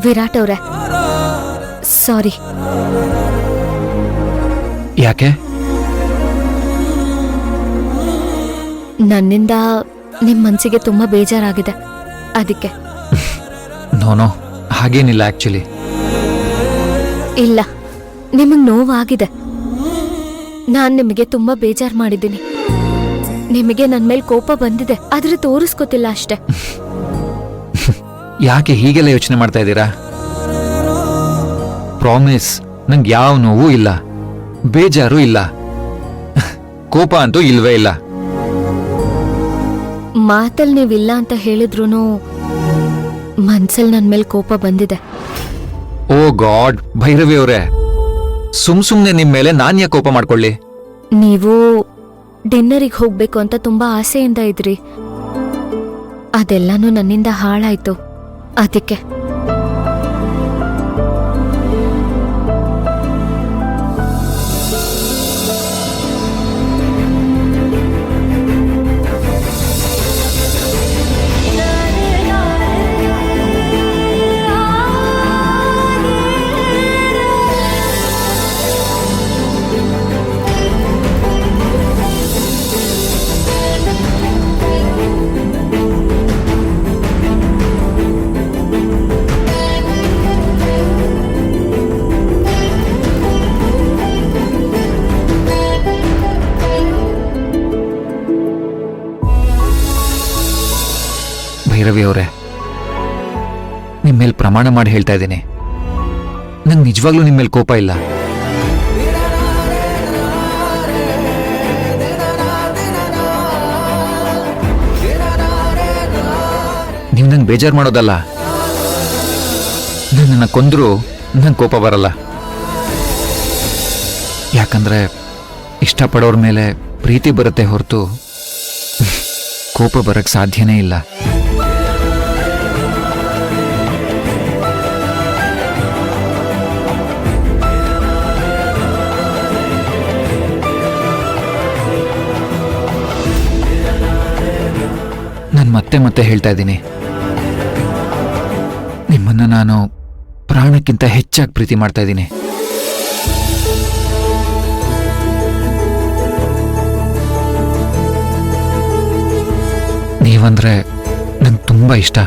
ವಿರಾಟ್ ಅವ್ರೆ, ಸಾರಿ. ಯಾಕೆ? ನನ್ನಿಂದ ನಿಮ್ ಮನ್ಸಿಗೆ ತುಂಬಾ ಬೇಜಾರಾಗಿದೆ, ಅದಕ್ಕೆ. ನೋನೋ, ಹಾಗೇನಿಲ್ಲ ಆಕ್ಚುಲಿ. ಇಲ್ಲ, ನಿಮಗ್ ನೋವಾಗಿದೆ. ನಾನ್ ನಿಮಗೆ ತುಂಬಾ ಬೇಜಾರ್ ಮಾಡಿದ್ದೀನಿ. ನಿಮಗೆ ನನ್ ಮೇಲೆ ಕೋಪ ಬಂದಿದೆ, ಆದ್ರೆ ತೋರಿಸ್ಕೊತಿಲ್ಲ ಅಷ್ಟೆ. ಯಾಕೆ ಹೀಗೆಲ್ಲ ಯೋಚನೆ ಮಾಡ್ತಾ ಇದ್ದೀರಾ? ಪ್ರಾಮಿಸ್, ನಂಗೆ ಯಾವ ನೋವು ಇಲ್ಲ, ಬೇಜಾರು ಇಲ್ಲ, ಕೋಪ ಅಂತೂ ಇಲ್ವೇ ಇಲ್ಲ. ಮಾತಲ್ ನೀವಿಲ್ಲ ಅಂತ ಹೇಳಿದ್ರೂನು ಮನ್ಸಲ್ ನನ್ ಮೇಲೆ ಕೋಪ ಬಂದಿದೆ. ಓ ಗಾಡ್, ಭೈರವಿ ಅವರೇ, ಸುಮ್ನೆ ನಿಮ್ ಮೇಲೆ ನಾನ್ ಯಾಕೆ ಕೋಪ ಮಾಡ್ಕೊಳ್ಳಿ? ನೀವು ಡಿನ್ನರಿಗೆ ಹೋಗ್ಬೇಕು ಅಂತ ತುಂಬಾ ಆಸೆಯಿಂದ ಇದ್ರಿ, ಅದೆಲ್ಲಾನು ನನ್ನಿಂದ ಹಾಳಾಯ್ತು, ಅದಕ್ಕೆ. ಭೈರವಿ ಅವರೇ, ನಿಮ್ಮ ಮೇಲೆ ಪ್ರಮಾಣ ಮಾಡಿ ಹೇಳ್ತಾ ಇದ್ದೀನಿ, ನಂಗೆ ನಿಜವಾಗ್ಲೂ ನಿಮ್ಮ ಮೇಲೆ ಕೋಪ ಇಲ್ಲ. ನೀವು ನಂಗೆ ಬೇಜಾರು ಮಾಡೋದಲ್ಲ. ನನ್ನನ್ನು ಕೊಂದ್ರು ನಂಗೆ ಕೋಪ ಬರಲ್ಲ. ಯಾಕಂದ್ರೆ ಇಷ್ಟಪಡೋರ ಮೇಲೆ ಪ್ರೀತಿ ಬರುತ್ತೆ ಹೊರತು ಕೋಪ ಬರಕ್ಕೆ ಸಾಧ್ಯನೇ ಇಲ್ಲ. ನಾನು ಮತ್ತೆ ಹೇಳ್ತಾ ಇದ್ದೀನಿ, ನಿಮ್ಮನ್ನ ನಾನು ಪ್ರಾಣಕ್ಕಿಂತ ಹೆಚ್ಚಾಗಿ ಪ್ರೀತಿ ಮಾಡ್ತಾ ಇದ್ದೀನಿ. ನೀವಂದ್ರೆ ನಂಗೆ ತುಂಬಾ ಇಷ್ಟ.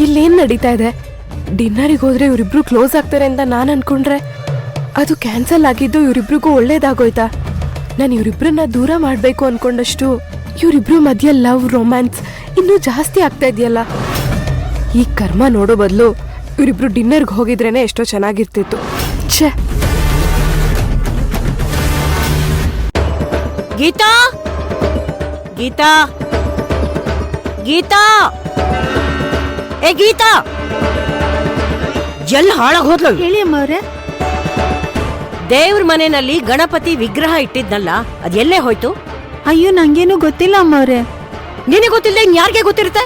ಇಲ್ಲೇನ್ ನಡೀತಾ ಇದೆ? ಡಿನ್ನರಿಗೆ ಹೋದ್ರೆ ಇವರಿಬ್ರು ಕ್ಲೋಸ್ ಆಗ್ತಾರೆ ಅಂತ ನಾನು ಅನ್ಕೊಂಡ್ರೆ ಅದು ಕ್ಯಾನ್ಸಲ್ ಆಗಿದ್ದು ಇವರಿಬ್ರಿಗೂ ಒಳ್ಳೇದಾಗೋಯ್ತಾ? ನಾನು ಇವರಿಬ್ರನ್ನ ದೂರ ಮಾಡಬೇಕು ಅನ್ಕೊಂಡಷ್ಟು ಇವರಿಬ್ರು ಮಧ್ಯೆ ಲವ್ ರೊಮ್ಯಾನ್ಸ್ ಇನ್ನೂ ಜಾಸ್ತಿ ಆಗ್ತಾ ಇದೆಯಲ್ಲ. ಈ ಕರ್ಮ ನೋಡೋ ಬದಲು ಇವರಿಬ್ರು ಡಿನ್ನರ್ಗೆ ಹೋಗಿದ್ರೇನೆ ಎಷ್ಟೋ ಚೆನ್ನಾಗಿರ್ತಿತ್ತು. ಛೇ. ಗೀತಾ, ಗೀತಾ, ಗೀತಾ, ಏ ಗೀತಾ, ಎಲ್ಲಿ ಹಾಳಾಗ್ ಹೋದ್ಲು? ಹೇಳಿ ಅಮ್ಮವ್ರೆ. ದೇವ್ರ ಮನೆಯಲ್ಲಿ ಗಣಪತಿ ವಿಗ್ರಹ ಇಟ್ಟಿದ್ನಲ್ಲ, ಅದೆಲ್ಲೇ ಹೋಯ್ತು? ಅಯ್ಯೋ, ನಂಗೇನು ಗೊತ್ತಿಲ್ಲ ಅಮ್ಮವ್ರೆ. ನಿನಗೆ ಗೊತ್ತಿಲ್ಲ, ಇನ್ ಯಾರಿಗೆ ಗೊತ್ತಿರುತ್ತೆ?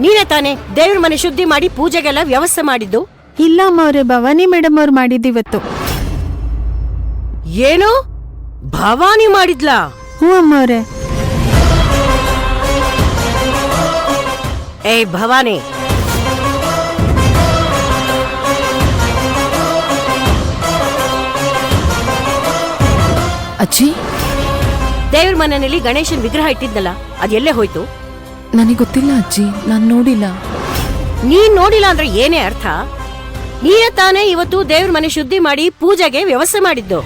ನೀನೇ ತಾನೇ ದೇವ್ರ ಮನೆ ಶುದ್ಧಿ ಮಾಡಿ ಪೂಜೆಗೆಲ್ಲ ವ್ಯವಸ್ಥೆ ಮಾಡಿದ್ದು? ಇಲ್ಲ ಅಮ್ಮವ್ರೆ, ಭವಾನಿ ಮೇಡಮ್ ಅವ್ರು ಮಾಡಿದ್ದಿವತ್ತು. ಏನು ಭವಾನಿ ಮಾಡಿದ್ಲಾ? ಹ್ಞೂ ಅಮ್ಮವ್ರೆ. ಏ ಭವಾನಿ, ಅಜ್ಜಿ, ದೇವ್ರ ಮನೆಯಲ್ಲಿ ಗಣೇಶನ್ ವಿಗ್ರಹ ಇಟ್ಟಿದ್ನಲ್ಲ, ಅದೆಲ್ಲೇ ಹೋಯ್ತು? ನನಗೆ ಗೊತ್ತಿಲ್ಲ ಅಜ್ಜಿ, ನಾನು ನೋಡಿಲ್ಲ. ನೀನ್ ನೋಡಿಲ್ಲ ಅಂದ್ರೆ ಏನೇ ಅರ್ಥ? ನೀನೇ ತಾನೇ ಇವತ್ತು ದೇವ್ರ ಮನೆ ಶುದ್ಧಿ ಮಾಡಿ ಪೂಜೆಗೆ ವ್ಯವಸ್ಥೆ ಮಾಡಿದ್ದು.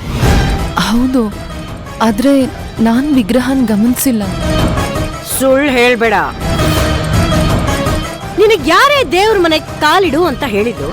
ಹೌದು, ಆದ್ರೆ ನಾನ್ ವಿಗ್ರಹನ್ ಗಮನಿಸಿಲ್ಲ. ಸುಳ್ಳು ಹೇಳ್ಬೇಡ. ನಿನಗ್ ಯಾರೇ ದೇವ್ರ ಮನೆ ಕಾಲಿಡು ಅಂತ ಹೇಳಿದ್ದು?